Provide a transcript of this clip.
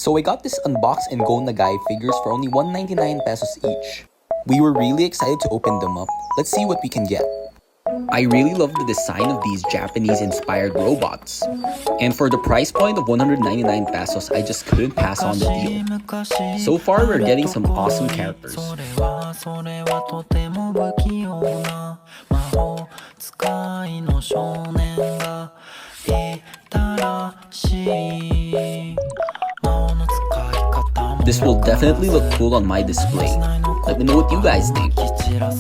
So I got this Unbox and Go Nagai figures for only 199 pesos each. We were really excited to open them up. Let's see what we can get. I really love the design of these Japanese-inspired robots. And for the price point of 199 pesos, I just couldn't pass on the deal. So far, we're getting some awesome characters. This will definitely look cool on my display. Let me know what you guys think.